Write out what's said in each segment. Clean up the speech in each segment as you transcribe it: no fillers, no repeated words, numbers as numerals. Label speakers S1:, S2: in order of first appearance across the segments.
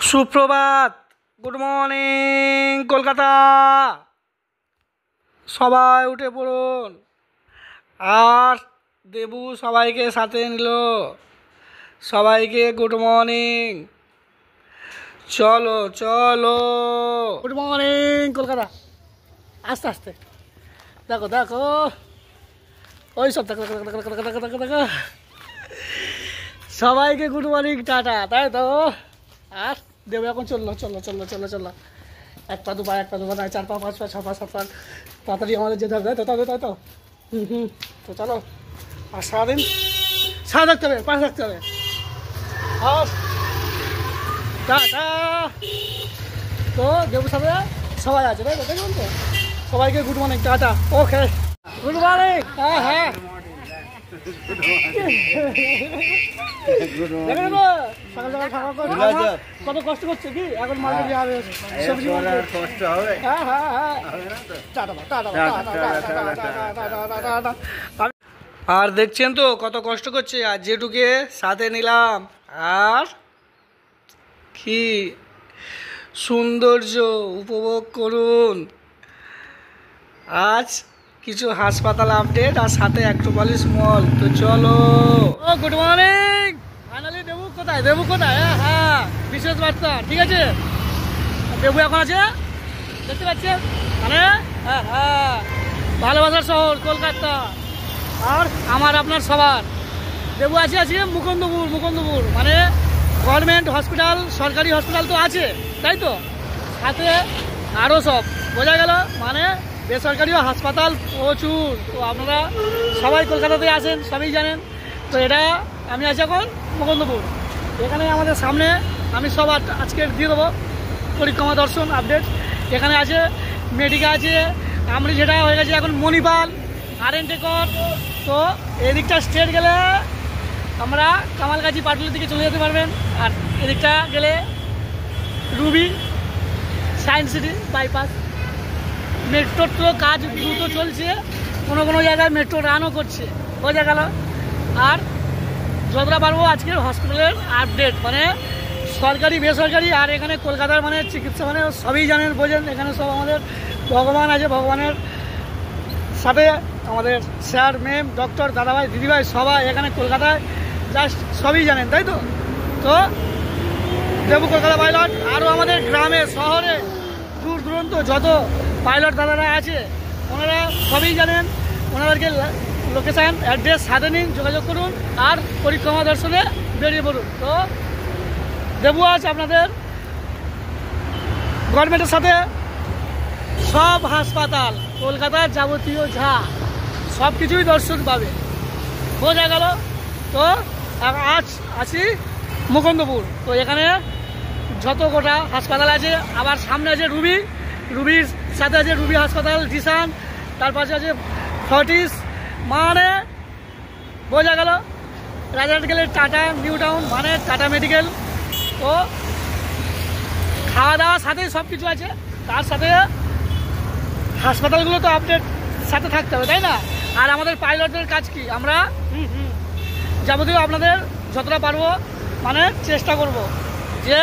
S1: সুপ্রভাত, good morning Kolkata. সবাই উঠে পড়ুন। আর দেবু সবাইকে সাথে নিল। সবাইকে গুড মর্নিং। চলো চলো, গুড মর্নিং কলকাতা। আস্তে আস্তে দেখো দেখো, ওই সব দেখো দেখো দেখো দেখো দেখো দেখো দেখো। সবাইকে গুড মর্নিং, টাটা, তাই তো। আর দেবু এখন চললো চললো চললো চললো চললো, এক পা দু পা, এক পা দু পা নয়, চার পা, পাঁচ পা, ছ পা, সাত পা, তাড়াতাড়ি আমাদের যেতে হবে, তাই তো তাই তো। তো চলো। আর সারাদিন সারা থাকতে হবে, পাশে থাকতে হবে। আর টাটা। তো দেবুর সাথে সবাই আছে, তাই তো, দেখুন তো। সবাইকে গুড মর্নিং, টাটা, ওকে, গুড মর্নিং। হ্যাঁ হ্যাঁ, কত কষ্ট করছে কি এখন মার্কেটে যাবে, সবজি কষ্ট হবে। হ্যাঁ হ্যাঁ হ্যাঁ, আর দেখছেন তো কত কষ্ট করছে, আর যেটুকে সাথে নিলাম। আর কি সৌন্দর্য উপভোগ করুন। আজ কিছু হাসপাতাল আপডেট আর সাথে অ্যাক্রোপলিস মল। তো চলো। ও গুড মর্নিং। ফাইনালি দেবু কোথায়, দেবু কোথায়? হ্যাঁ, বিশেষ বার্তা, ঠিক আছে। দেবু এখন আছে, দেখতে পাচ্ছেন, মানে হ্যাঁ হ্যাঁ, ভালোবাসার শহর কলকাতা। আর আমার আপনার সবার দেবু আছে আজকে মুকুন্দপুর। মুকুন্দপুর মানে গভর্নমেন্ট হসপিটাল, সরকারি হসপিটাল তো আছে, তাই তো, সাথে আরও সব বোঝা গেল, মানে বেসরকারিও হাসপাতাল প্রচুর। তো আপনারা সবাই কলকাতাতে আসেন, সবই জানেন। তো এটা আমি আছি এখন মুকুন্দপুর। এখানে আমাদের সামনে আমি সব আজকে দিয়ে দেবো পরিক্রমা দর্শন আপডেট। এখানে আছে মেডিকা আছে, আমরি যেটা হয়ে গেছে এখন মণিপাল, আরএনটেকর। তো এদিকটা স্ট্রেট গেলে আমরা কামালগাছি পাটুলির দিকে চলে যেতে পারবেন। আর এদিকটা গেলে রুবি, সায়েন্স সিটি বাইপাস। মেট্রোর তো কাজ দ্রুত চলছে, কোনো কোনো জায়গায় মেট্রো রানও করছে, বোঝা গেল। আর যতটা পারবো আজকের হসপিটালের আপডেট, মানে সরকারি বেসরকারি। আর এখানে কলকাতার মানে চিকিৎসা মানে সবই জানেন, বোঝেন। এখানে সব আমাদের ভগবান আছে, ভগবানের সাথে আমাদের স্যার, ম্যাম, ডক্টর, দাদাভাই, দিদিভাই সবাই এখানে কলকাতায় জাস্ট সবই জানেন, তাই তো। তো দেবু কলকাতা পাইলট। আরও আমাদের গ্রামে শহরে দূর দূরান্ত যত পাইলট দাদারা আছে ওনারা সবই জানেন। ওনাদেরকে লোকেশান অ্যাড্রেস সাথে নিন, যোগাযোগ করুন আর পরিক্রমা দর্শনে বেরিয়ে পড়ুন। তো দেবু আজ আপনাদের গভর্নমেন্টের সাথে সব হাসপাতাল কলকাতার যাবতীয় যা সব কিছুই দর্শন পাবে, বোঝা গেল। তো আজ আছি মুকুন্দপুর। তো এখানে যত গোটা হাসপাতাল আছে, আবার সামনে আছে রুবি, রুবির সাথে আছে রুবি হাসপাতাল, জিসান, তার পাশে আছে ফর্টিস, মানে বোঝা গেল। রাজারহাট গেলে টাটা নিউ টাউন, মানে টাটা মেডিকেল। তো খাওয়া দাওয়ার সাথেই সব কিছু আছে, তার সাথে হাসপাতালগুলো তো আপডেট সাথে থাকতে হবে, তাই না। আর আমাদের পাইলটদের কাজ কি, আমরা যাবতীয় আপনাদের যতটা পারবো মানে চেষ্টা করব যে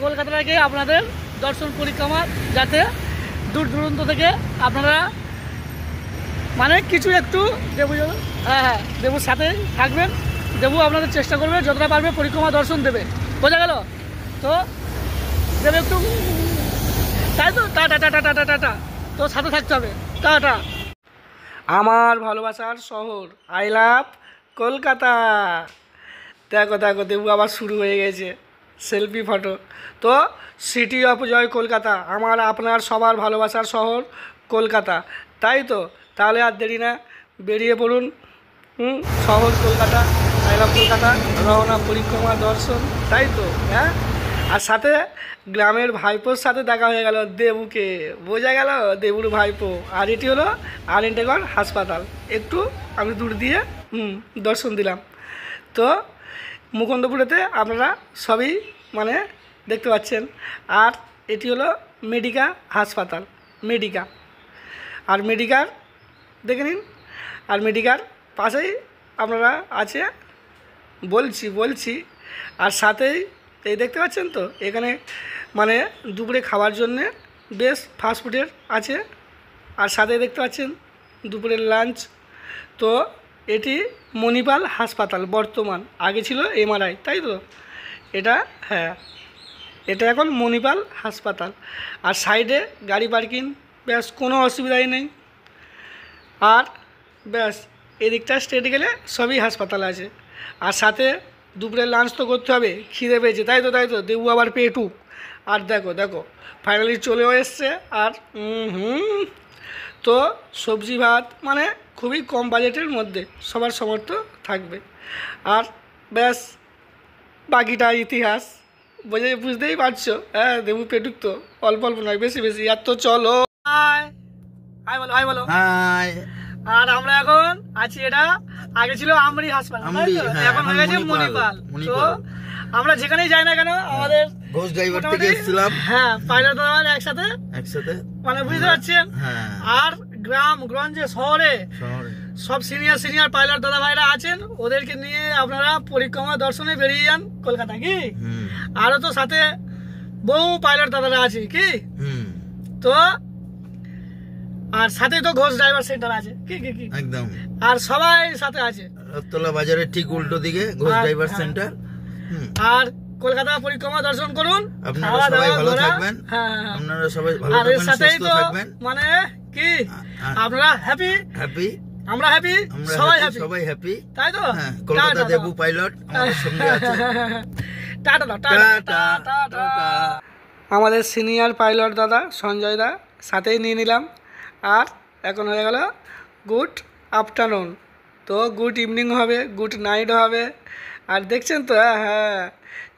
S1: কলকাতাটাকে আপনাদের দর্শন পরিক্রমা, যাতে দূর দূরান্ত থেকে আপনারা মানে কিছু একটু দেবু, হ্যাঁ হ্যাঁ, দেবুর সাথে থাকবেন। দেবু আপনাদের চেষ্টা করবে যতটা পারবে পরিক্রমা দর্শন দেবে, বোঝা গেল। তো দেবে একটু, তাই তো, টাটা টাটা টাটা টাটা। তো সাথে থাকতে হবে, টাটা। আমার ভালোবাসার শহর, আই লাভ কলকাতা। দেখো দেখো, দেবু আবার শুরু হয়ে গেছে সেলফি ফটো। তো সিটি অফ জয় কলকাতা, আমার আপনার সবার ভালোবাসার শহর কলকাতা, তাই তো। তাহলে আর দেরি না, বেরিয়ে পড়ুন। শহর কলকাতা, আই লাভ কলকাতা, রওনা পরিক্রমা দর্শন, তাই তো। হ্যাঁ, আর সাথে গ্রামের ভাইপোর সাথে দেখা হয়ে গেল দেবুকে, বোঝা গেল, দেবুর ভাইপো। আর এটি হলো আরএনটেকর হাসপাতাল, একটু আমি দূর দিয়ে দর্শন দিলাম। তো মুকুন্দপুরেতে আপনারা সবই মানে দেখতে পাচ্ছেন। আর এটি হলো মেডিকা হাসপাতাল, মেডিকা। আর মেডিকার দেখে নিন। আর মেডিকার পাশেই আপনারা আছে, বলছি। আর সাথেই এই দেখতে পাচ্ছেন তো, এখানে মানে দুপুরে খাওয়ার জন্যে বেশ ফাস্টফুডের আছে, আর সাথে দেখতে পাচ্ছেন দুপুরের লাঞ্চ। তো এটি মণিপাল হাসপাতাল বর্তমান, আগে ছিল এমআরআই, তাই তো এটা, হ্যাঁ এটা এখন মণিপাল হাসপাতাল। আর সাইডে গাড়ি পার্কিং, ব্যাস কোনো অসুবিধাই নেই। আর ব্যাস এদিকটা স্ট্রেট গেলে সবই হাসপাতাল আছে। আর সাথে দুপুরের লাঞ্চ তো করতে হবে, খিদে পেয়েছে, তাই তো দেবু আবার পেটুক। আর দেখো ফাইনালি চলেও এসছে। আর তো সবজি ভাত মানে খুবই কম বাজেটের মধ্যে সবার সমর্থ থাকবে। আর ব্যাস বাকিটা ইতিহাস বুঝতেই পারছো। হ্যাঁ দেবু পেটুক তো অল্প নয়, বেশি আর তো চলো হাই বলো। আর আমরা এখন আছি, এটা আগে ছিল আমরি হাসপাতাল, এখন হয়ে গেছে মণিপাল। তো আমরা যেখানেই যাই না কেন আমাদের
S2: ঘোষ ড্রাইভার থেকে এসেছিলাম,
S1: হ্যাঁ পাইলট দাদা একসাথে মানে বুঝতে পারছেন। আর গ্রামগঞ্জে শহরে সব সিনিয়র পাইলট দাদা ভাইরা আছেন, ওদেরকে নিয়ে আপনারা পরিক্রমা দর্শনে বেরিয়ে যান কলকাতা, কি আরো তো সাথে বহু পাইলট দাদারা আছে কি। তো আর সাথে তো ঘোষ ড্রাইভার সেন্টার আছে, কি একদম, আর সবাই সাথে আছে
S2: রথতলা বাজারের ঠিক উল্টো দিকে ঘোষ ড্রাইভার সেন্টার।
S1: আর কলকাতা পরিক্রমা দর্শন করুন,
S2: আপনারা সবাই ভালো থাকবেন, আপনারা সবাই ভালো থাকবেন, সুস্থ থাকবেন,
S1: মানে কি আপনারা হ্যাপি, আমরা হ্যাপি, সবাই হ্যাপি, তাই তো।
S2: কলকাতা দেবু পাইলট আমাদের সঙ্গে আছে।
S1: টাটা। আমাদের সিনিয়র পাইলট দাদা সঞ্জয় দা সাথেই নিয়ে নিলাম। আর এখন হয়ে গেল গুড আফটারনুন, তো গুড ইভিনিং হবে, গুড নাইট হবে। আর দেখছেন তো, হ্যাঁ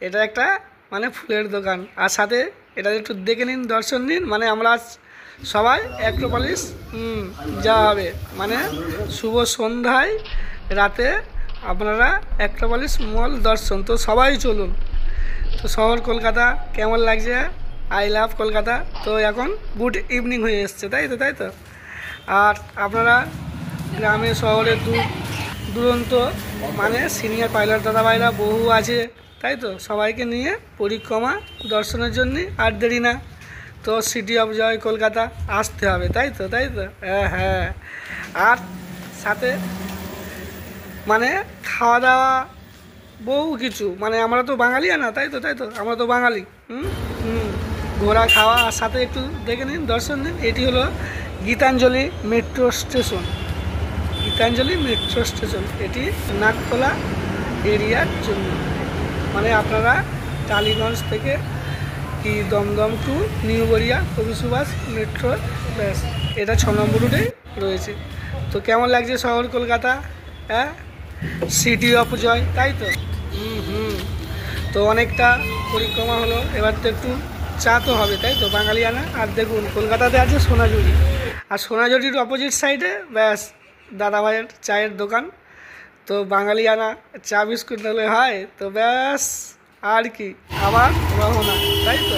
S1: এটা একটা মানে ফুলের দোকান, আর সাথে এটা একটু দেখে নিন, দর্শন নিন। মানে আমরা সবাই অ্যাক্রোপলিস যাওয়া হবে, মানে শুভ সন্ধ্যায় রাতে আপনারা অ্যাক্রোপলিস মল দর্শন। তো সবাই চলুন। তো শহর কলকাতা কেমন লাগছে, আই লাভ কলকাতা। তো এখন গুড ইভিনিং হয়ে এসছে, তাই তো। আর আপনারা গ্রামে শহরে দুরন্ত মানে সিনিয়র পাইলট দাদা ভাইরা বহু আছে, তাই তো সবাইকে নিয়ে পরিক্রমা দর্শনের জন্য আর দেরি না। তো সিটি অফ জয় কলকাতা আসতে হবে, তাই তো হ্যাঁ। আর সাথে মানে খাওয়া দাওয়া বহু কিছু, মানে আমরা তো বাঙালি না, তাই তো আমরা তো বাঙালি। ঘোরা খাওয়া, আর সাথে একটু দেখে নিন, দর্শন দিন। এটি হলো গীতাঞ্জলি মেট্রো স্টেশন, এটি নাগতলা এরিয়ার জন্য। মানে আপনারা টালিগঞ্জ থেকে কি দমদম টু নিউ গড়িয়া কবি সুভাষ মেট্রো, ব্যাস এটা 6 নম্বর রুটে রয়েছে। তো কেমন লাগছে শহর কলকাতা, হ্যাঁ সিটি অফ জয়, তাই তো। তো অনেকটা পরিক্রমা হলো, এবার তো একটু চা তো হবে, তাই তো বাঙালিয়ানা। আর দেখুন কলকাতাতে আছে সোনাঝুরি, আর সোনাঝুরির অপোজিট সাইডে ব্যাস দাদাভাইয়ের চায়ের দোকান। তো বাঙালিয়ানা চা বিস্কুট নিলে হয়, তো ব্যাস আর কি আবার রওনা, তাই তো।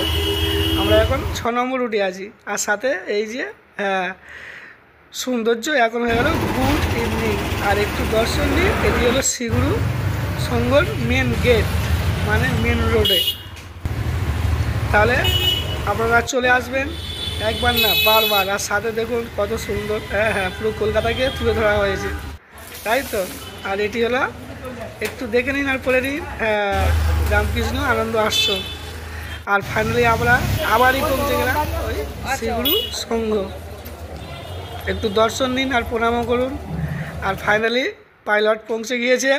S1: আমরা এখন 6 নম্বর রুটে আছি। আর সাথে এই যে হ্যাঁ সৌন্দর্য এখন হয়ে গেল গুড ইভিনিং। আর একটু দর্শন নিয়ে, এটি হলো শ্রীগুরু সংঘর মেন গেট, মানে মেন রোডে। তাহলে আপনারা চলে আসবেন, একবার না বারবার। আর সাথে দেখুন কত সুন্দর, হ্যাঁ পুরো কলকাতাকে তুলে ধরা হয়েছে, তাই তো। আর এটি হলো একটু দেখে নিন আর পড়ে নিন, হ্যাঁ রামকৃষ্ণ আনন্দ আশ্রম। আর ফাইনালি আমরা আবারই পৌঁছে গেলাম ওই শ্রীগুরু সংঘ। একটু দর্শন নিন আর প্রণামও করুন। আর ফাইনালি পাইলট পৌঁছে গিয়েছে,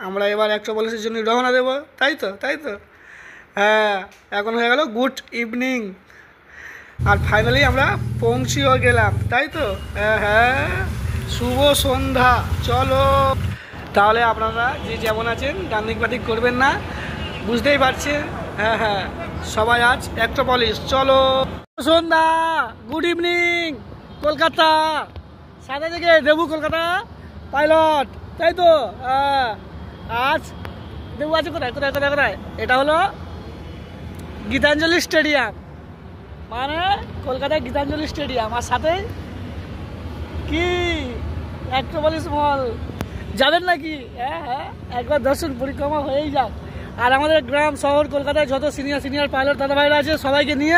S1: আমরা এবার অ্যাক্রোপলিসের জন্য রওনা দেবো, তাই তো হ্যাঁ এখন হয়ে গেল গুড ইভিনিং। আর ফাইনালি আমরা পৌঁছেও গেলাম, তাই তো হ্যাঁ শুভ সন্ধ্যা। চলো তাহলে আপনারা যে যেমন আছেন ডান দিক বাদিক করবেন না, বুঝতেই পারছেন। হ্যাঁ সবাই আজ অ্যাক্রোপলিস, চলো সন্ধ্যা, গুড ইভিনিং কলকাতা। সাথে থেকে দেবু কলকাতা পাইলট, তাই তো। আজ দেবু আছে কোথায়, এটা হলো গীতাঞ্জলি স্টেডিয়াম, মানে কলকাতায় গীতাঞ্জলি স্টেডিয়াম। আর সাথে কি অ্যাক্রোপলিস মল, যাবেন নাকি? হ্যাঁ একবার দর্শন পরিক্রমা হয়েই যাক। আর আমাদের গ্রাম শহর কলকাতায় যত সিনিয়র পাইলট দাদা ভাইরা আছে সবাইকে নিয়ে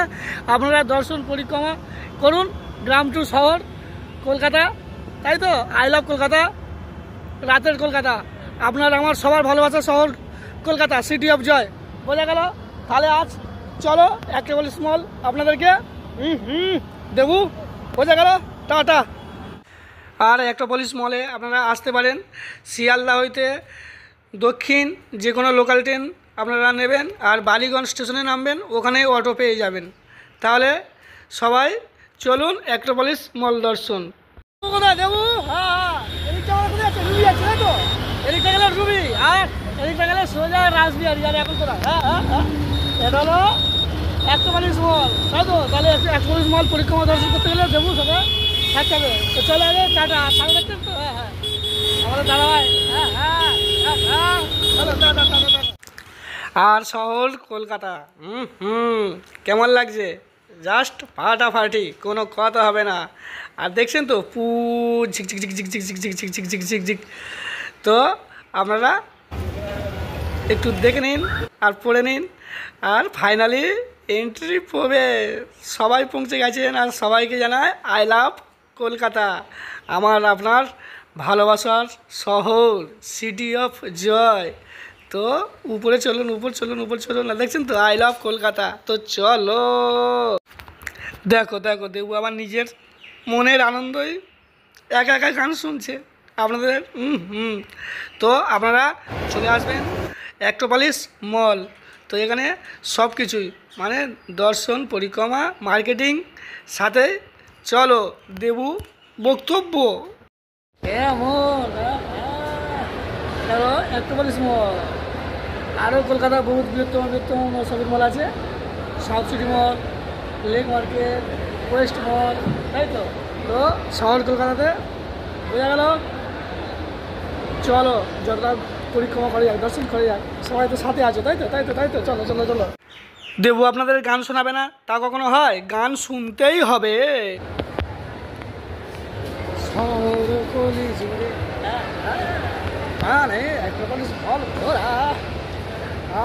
S1: আপনারা দর্শন পরিক্রমা করুন গ্রাম টু শহর কলকাতা, তাই তো? আই লাভ কলকাতা, রাতের কলকাতা, আপনার আমার সবার ভালোবাসা শহর কলকাতা, সিটি অফ জয়। বোঝা গেল? তাহলে আজ চলো অ্যাক্রোপলিস মল আপনাদেরকে দেবু, বোঝা গেল? টাটা। আর অ্যাক্রোপলিস মলে আপনারা আসতে পারেন শিয়ালদা হইতে দক্ষিণ যে কোনো লোকাল ট্রেন আপনারা নেবেন, আর বালিগঞ্জ স্টেশনে নামবেন, ওখানেই অটো পেয়ে যাবেন। তাহলে সবাই চলুন অ্যাক্রোপলিস মল দর্শন। কোথায় দেবু? হ্যাঁ, এদিকটা কোথায় আছে? রুবি আছে, তাই তো? এদিকটা গেলে রুবি, আর এদিকটা গেলে সোজা রাসবিহারি। আর এখন কোথায়? হ্যাঁ, এটা হলো অ্যাক্রোপলিস মল, তাই তো? তাহলে অ্যাক্রোপলিস মল পরিক্রমা দর্শন করতে গেলে দেবু সবাই থাকতে হবে। তো চলে আগে টাটা, সামনে দেখছেন তো? হ্যাঁ, আমাদের দাদা ভাই। আর শহর কলকাতা কেমন লাগছে? জাস্ট ফাটাফাটি, কোনো কথা হবে না। আর দেখছেন তো ঝিক ঝিক ঝিক ঝিক ঝিক ঝিক ঝিক ঝিক ঝিক ঝিক ঝিক ঝিক। তো আপনারা একটু দেখে নিন আর পড়ে নিন। আর ফাইনালি এন্ট্রি পড়বে, সবাই পৌঁছে গেছেন। আর সবাইকে জানায় আই লাভ কলকাতা, আমার আপনার ভালোবাসার শহর, সিটি অফ জয়। তো উপরে চলুন, উপর চলুন। না দেখছেন তো আই লাভ কলকাতা। তো চলো, দেখো দেবু আমার নিজের মনের আনন্দই একা গান শুনছে আপনাদের। তো আপনারা চলে আসবেন অ্যাক্রোপলিস মল। তো এখানে সব কিছুই মানে দর্শন পরিক্রমা মার্কেটিং সাথে। চলো দেবু বক্তব্য। অ্যাক্রোপলিস মল আরও কলকাতার বহুত বৃহত্তম শপিং মল আছে। সাউথ সিটি মল, লেক মার্কেট, ওয়েস্ট মল, তাই তো? তো শহর কলকাতাতে, বোঝা গেল? চলো যতটা পরিক্রমা করে যাক, দর্শন করে যাক, সবাই তো সাথে আছে, তাই তো? চলো। দেবু আপনাদের গান শোনাবে না তা কখনো হয়? গান শুনতেই হবে। শহর কলি জুড়ে মানে অ্যাক্রোপলিস মল ঘোরা।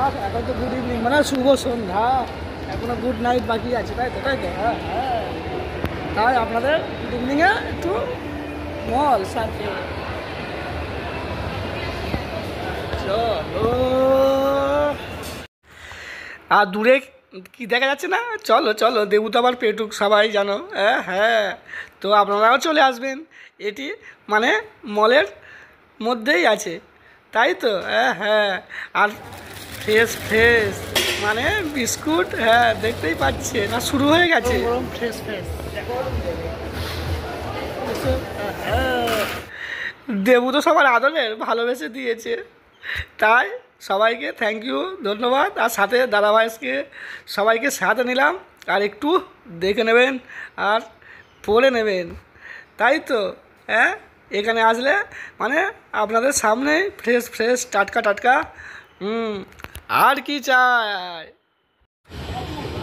S1: আর এখন তো গুড ইভিনিং মানে শুভ সন্ধ্যা, এখনো গুড নাইট বাকি আছে, তাই তো? হ্যাঁ, তাই আপনাদের গুড ইভিনিংয়ে একটু মল সাথে চলো। আর দূরে কি দেখা যাচ্ছে না? চলো দেবু তো আবার পেটুক, সবাই জানো। হ্যাঁ, তো আপনারাও চলে আসবেন, এটি মানে মলের মধ্যেই আছে, তাই তো? হ্যাঁ, আর ফ্রেশ মানে বিস্কুট, হ্যাঁ দেখতেই পাচ্ছে না, শুরু হয়ে গেছে ফ্রেশ। দেবু তো সবার আদরের, ভালোবেসে দিয়েছে, তাই সবাইকে থ্যাংক ইউ, ধন্যবাদ। আর সাথে দাদাভাইকে সবাইকে সাথে নিলাম, আর একটু দেখে নেবেন আর পড়ে নেবেন, তাই তো? হ্যাঁ, এখানে আসলে মানে আপনাদের সামনে ফ্রেশ টাটকা। আর কি চাই?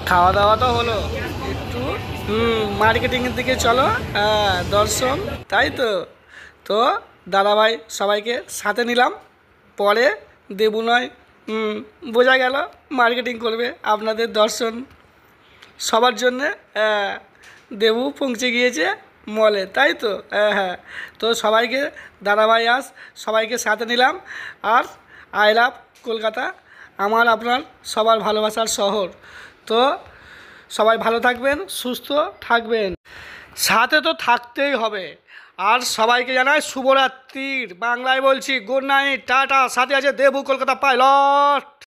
S1: খাওয়া দাওয়া তো হলো, একটু মার্কেটিংয়ের দিকে চলো। হ্যাঁ, দর্শন, তাই তো? তো দাদাভাই সবাইকে সাথে নিলাম, পরে দেবু নয় বোঝা গেল মার্কেটিং করবে আপনাদের দর্শন সবার জন্যে। দেবু পৌঁছে গিয়েছে মলে, তাই তো? হ্যাঁ, তো সবাইকে দাদাভাই সবাইকে সাথে নিলাম। আর আই লাভ কলকাতা, আমার আপনার সবার ভালোবাসার শহর। তো সবাই ভালো থাকবেন, সুস্থ থাকবেন, সাথে তো থাকতেই হবে। আর সবাইকে জানাই শুভরাত্রির বাংলায় বলছি গুড নাইট, টাটা। সাথে আছে দেবু কলকাতা পাইলট।